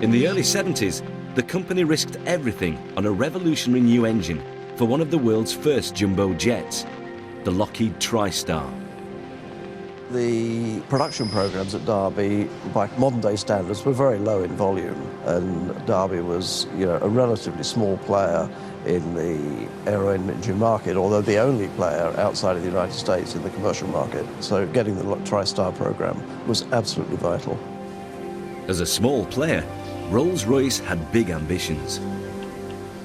In the early 70s, the company risked everything on a revolutionary new engine for one of the world's first jumbo jets, the Lockheed TriStar. The production programs at Derby, by modern-day standards, were very low in volume, and Derby was, a relatively small player in the aero engine market, although the only player outside of the United States in the commercial market. So getting the TriStar program was absolutely vital. As a small player, Rolls-Royce had big ambitions.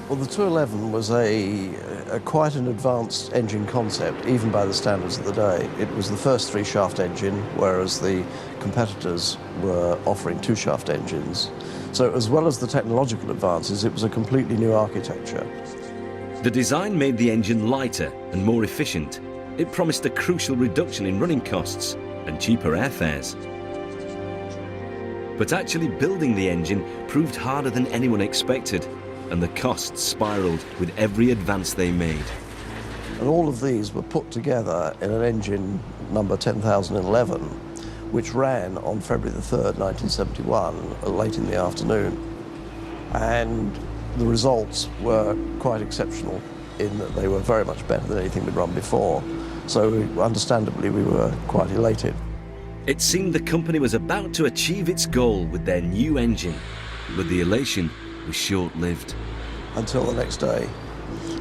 Well, the 211 was quite an advanced engine concept, even by the standards of the day. It was the first three-shaft engine, whereas the competitors were offering two-shaft engines. So as well as the technological advances, it was a completely new architecture. The design made the engine lighter and more efficient. It promised a crucial reduction in running costs and cheaper airfares. But actually building the engine proved harder than anyone expected, and the costs spiraled with every advance they made. And all of these were put together in an engine number 10,011, which ran on February the 3rd, 1971, late in the afternoon. And the results were quite exceptional in that they were very much better than anything we'd run before. So understandably, we were quite elated. It seemed the company was about to achieve its goal with their new engine, but the elation was short-lived. Until the next day,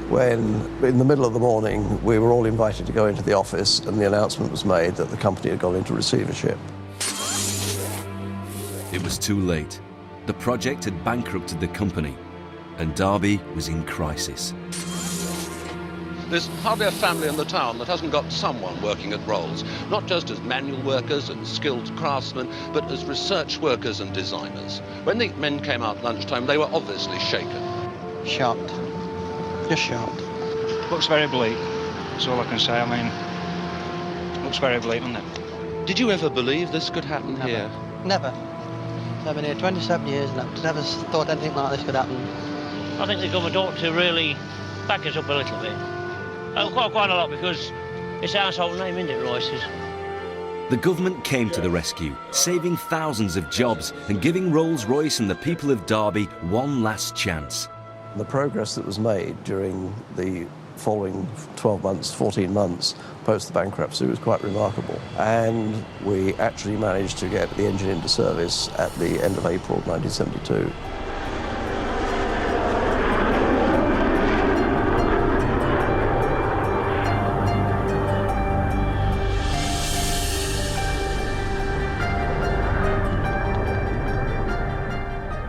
when in the middle of the morning we were all invited to go into the office and the announcement was made that the company had gone into receivership. It was too late. The project had bankrupted the company, and Derby was in crisis. There's hardly a family in the town that hasn't got someone working at Rolls, not just as manual workers and skilled craftsmen, but as research workers and designers. When the men came out lunchtime, they were obviously shaken. Shocked. Just shocked. Looks very bleak, that's all I can say. I mean, looks very bleak, doesn't it? Did you ever believe this could happen here? Never. I've been here 27 years and I've never thought anything like this could happen. I think the government ought to really back us up a little bit. Quite a lot, because it's a household name, isn't it, Royce's? The government came to the rescue, saving thousands of jobs and giving Rolls-Royce and the people of Derby one last chance. The progress that was made during the following 12 months, 14 months post the bankruptcy was quite remarkable. And we actually managed to get the engine into service at the end of April 1972.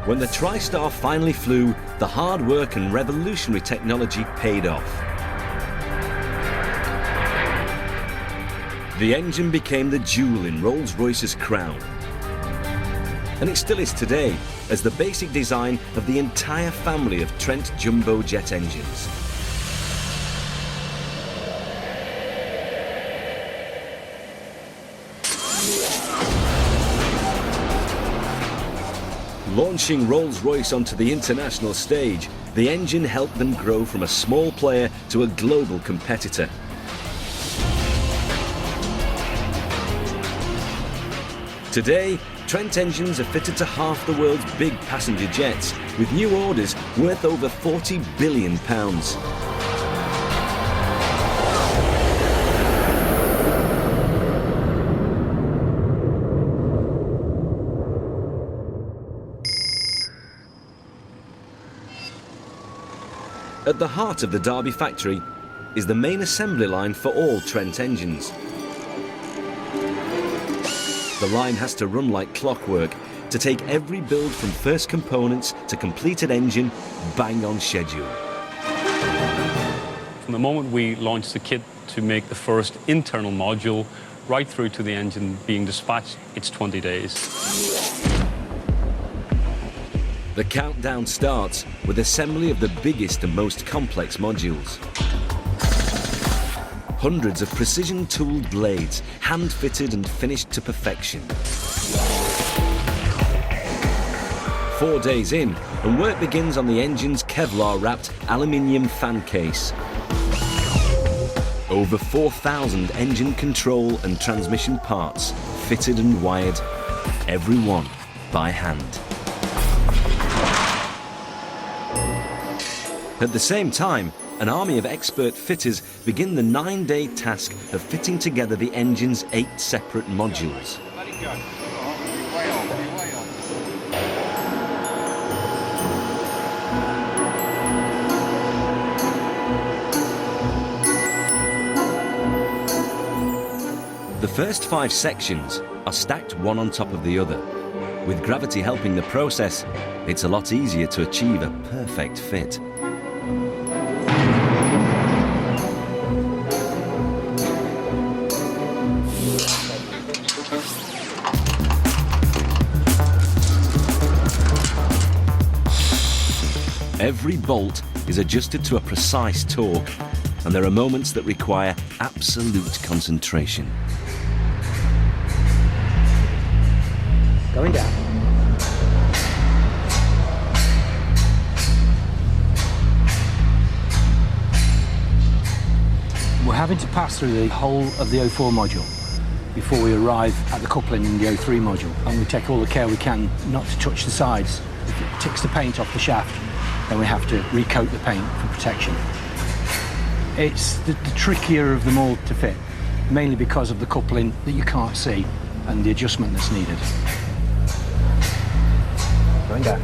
When the TriStar finally flew, the hard work and revolutionary technology paid off. The engine became the jewel in Rolls-Royce's crown. And it still is today, as the basic design of the entire family of Trent jumbo jet engines. Launching Rolls-Royce onto the international stage, the engine helped them grow from a small player to a global competitor. Today, Trent engines are fitted to half the world's big passenger jets, with new orders worth over £40 billion. At the heart of the Derby factory is the main assembly line for all Trent engines. The line has to run like clockwork to take every build from first components to completed engine bang on schedule. From the moment we launched the kit to make the first internal module, right through to the engine being dispatched, it's 20 days. The countdown starts with assembly of the biggest and most complex modules. Hundreds of precision-tooled blades, hand-fitted and finished to perfection. 4 days in, and work begins on the engine's Kevlar-wrapped aluminium fan case. Over 4,000 engine control and transmission parts, fitted and wired, every one by hand. At the same time, an army of expert fitters begin the 9-day task of fitting together the engine's 8 separate modules. The first 5 sections are stacked one on top of the other. With gravity helping the process, it's a lot easier to achieve a perfect fit. Every bolt is adjusted to a precise torque, and there are moments that require absolute concentration. Going down. We're having to pass through the whole of the O4 module before we arrive at the coupling in the O3 module, and we take all the care we can not to touch the sides. If it ticks the paint off the shaft, then we have to recoat the paint for protection. It's the trickier of them all to fit, mainly because of the coupling that you can't see and the adjustment that's needed. Going down.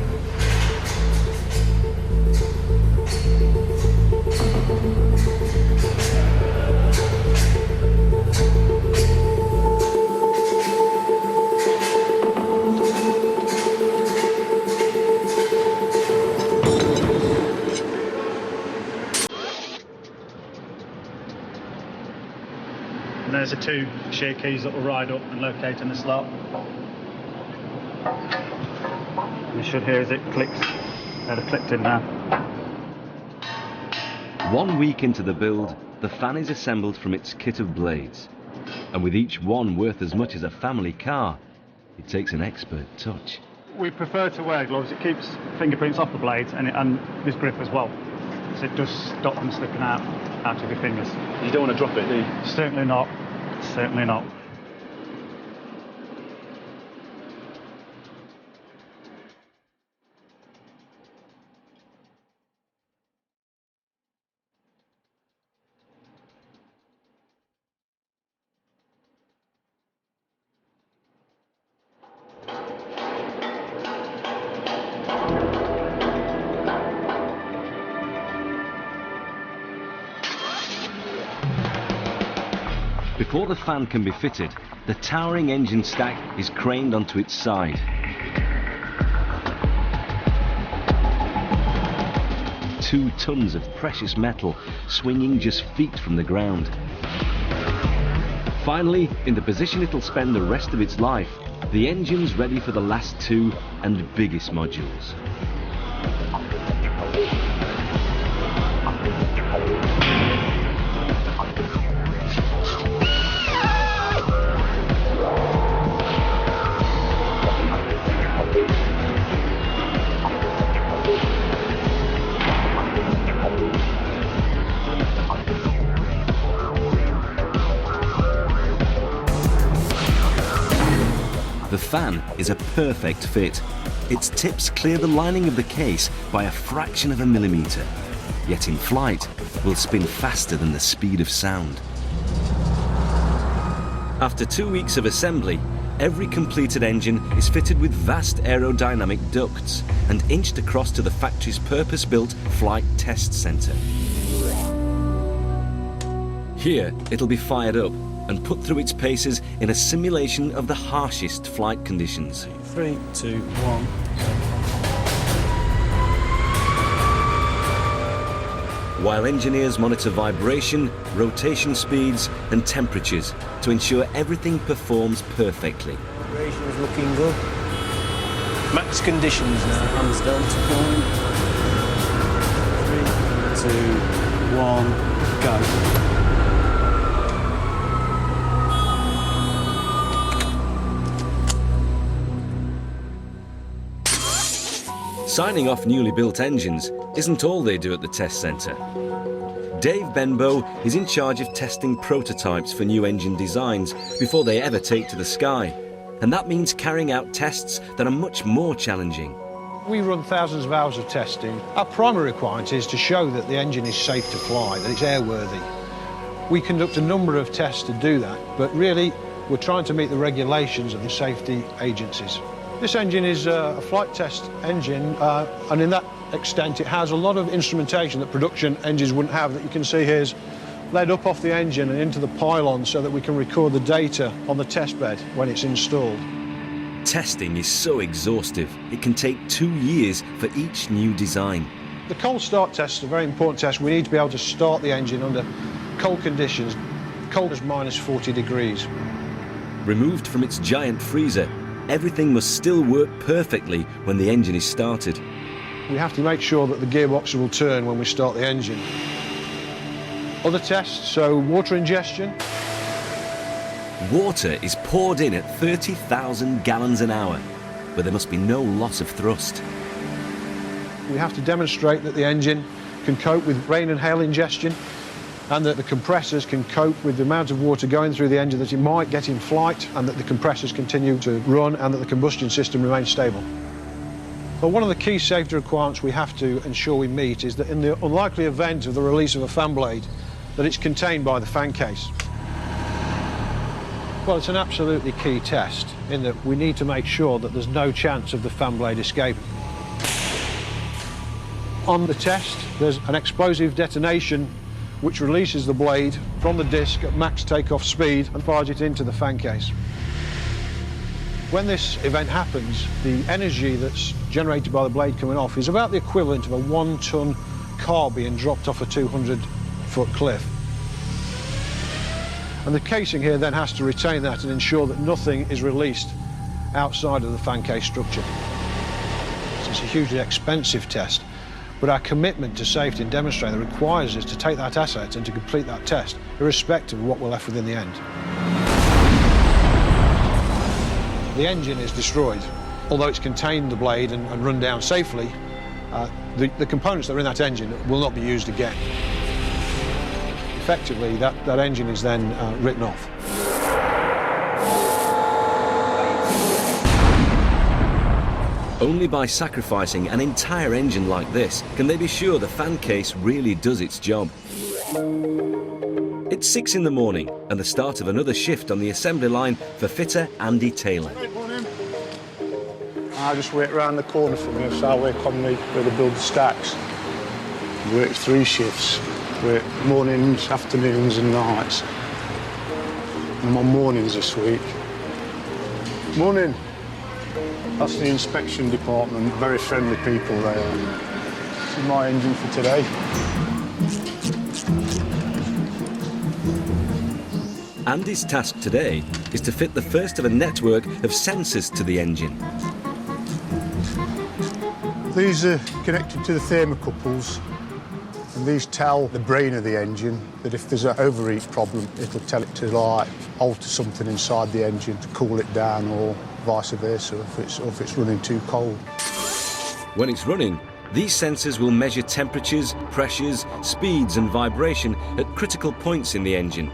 And there's the 2 shear keys that will ride up and locate in the slot. You should hear as it clicks. They'd have clicked in now. 1 week into the build, the fan is assembled from its kit of blades. And with each one worth as much as a family car, it takes an expert touch. We prefer to wear gloves. It keeps fingerprints off the blades and this grip as well. So it does stop them slipping out of your fingers. You don't want to drop it, do you? Certainly not. Certainly not. Before the fan can be fitted, the towering engine stack is craned onto its side. 2 tons of precious metal swinging just feet from the ground. Finally, in the position it'll spend the rest of its life, the engine's ready for the last 2 and biggest modules. The fan is a perfect fit. Its tips clear the lining of the case by a fraction of a millimetre, yet in flight will spin faster than the speed of sound. After 2 weeks of assembly, every completed engine is fitted with vast aerodynamic ducts and inched across to the factory's purpose-built flight test centre. Here, it'll be fired up and put through its paces in a simulation of the harshest flight conditions. 3, 2, 1. While engineers monitor vibration, rotation speeds and temperatures to ensure everything performs perfectly. Vibration is looking good. Max conditions now. Hands delta point. 3, 2, 1, go. Signing off newly built engines isn't all they do at the test centre. Dave Benbow is in charge of testing prototypes for new engine designs before they ever take to the sky. And that means carrying out tests that are much more challenging. We run thousands of hours of testing. Our primary requirement is to show that the engine is safe to fly, that it's airworthy. We conduct a number of tests to do that, but really we're trying to meet the regulations of the safety agencies. This engine is a flight test engine, and in that extent it has a lot of instrumentation that production engines wouldn't have, that you can see here is led up off the engine and into the pylon so that we can record the data on the test bed when it's installed. Testing is so exhaustive, it can take 2 years for each new design. The cold start test is a very important test. We need to be able to start the engine under cold conditions, cold as minus 40 degrees. Removed from its giant freezer, everything must still work perfectly when the engine is started. We have to make sure that the gearbox will turn when we start the engine. Other tests, so water ingestion. Water is poured in at 30,000 gallons an hour, but there must be no loss of thrust. We have to demonstrate that the engine can cope with rain and hail ingestion, and that the compressors can cope with the amount of water going through the engine that it might get in flight, and that the compressors continue to run and that the combustion system remains stable. But one of the key safety requirements we have to ensure we meet is that in the unlikely event of the release of a fan blade, that it's contained by the fan case. Well, it's an absolutely key test in that we need to make sure that there's no chance of the fan blade escaping. On the test, there's an explosive detonation which releases the blade from the disc at max takeoff speed and fires it into the fan case. When this event happens, the energy that's generated by the blade coming off is about the equivalent of a 1-ton car being dropped off a 200-foot cliff. And the casing here then has to retain that and ensure that nothing is released outside of the fan case structure. So it's a hugely expensive test, but our commitment to safety and demonstrating requires us to take that asset and to complete that test, irrespective of what we're left with in the end. The engine is destroyed. Although it's contained the blade and run down safely, the components that are in that engine will not be used again. Effectively, that engine is then written off. Only by sacrificing an entire engine like this can they be sure the fan case really does its job. It's 6 in the morning and the start of another shift on the assembly line for fitter Andy Taylor. I just wait round the corner from here, so I work on where they build the stacks. I work 3 shifts, work mornings, afternoons and nights. I'm on mornings this week. Morning. That's the inspection department, very friendly people they are. This is my engine for today. Andy's task today is to fit the first of a network of sensors to the engine. These are connected to the thermocouples, and these tell the brain of the engine that if there's an overheat problem, it'll tell it to alter something inside the engine to cool it down, or vice versa if it's running too cold. When it's running, these sensors will measure temperatures, pressures, speeds and vibration at critical points in the engine.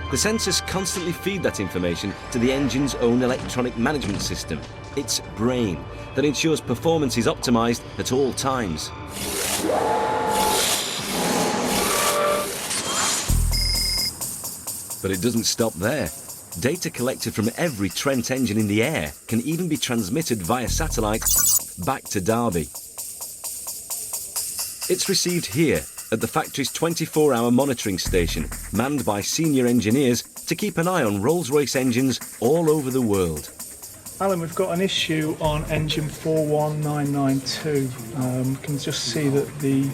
The sensors constantly feed that information to the engine's own electronic management system, its brain, that ensures performance is optimized at all times. But it doesn't stop there. Data collected from every Trent engine in the air can even be transmitted via satellite back to Derby. It's received here at the factory's 24-hour monitoring station, manned by senior engineers to keep an eye on Rolls-Royce engines all over the world. Alan, we've got an issue on engine 41992. You can just see that the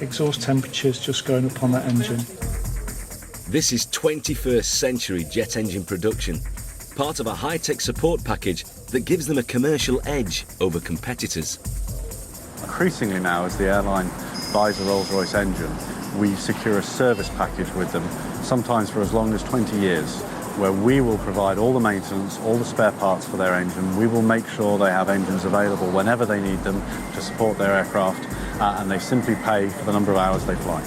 exhaust temperature's just going up on that engine. This is 21st century jet engine production, part of a high-tech support package that gives them a commercial edge over competitors. Increasingly now, as the airline buys a Rolls-Royce engine, we secure a service package with them, sometimes for as long as 20 years, where we will provide all the maintenance, all the spare parts for their engine. We will make sure they have engines available whenever they need them to support their aircraft, and they simply pay for the number of hours they fly.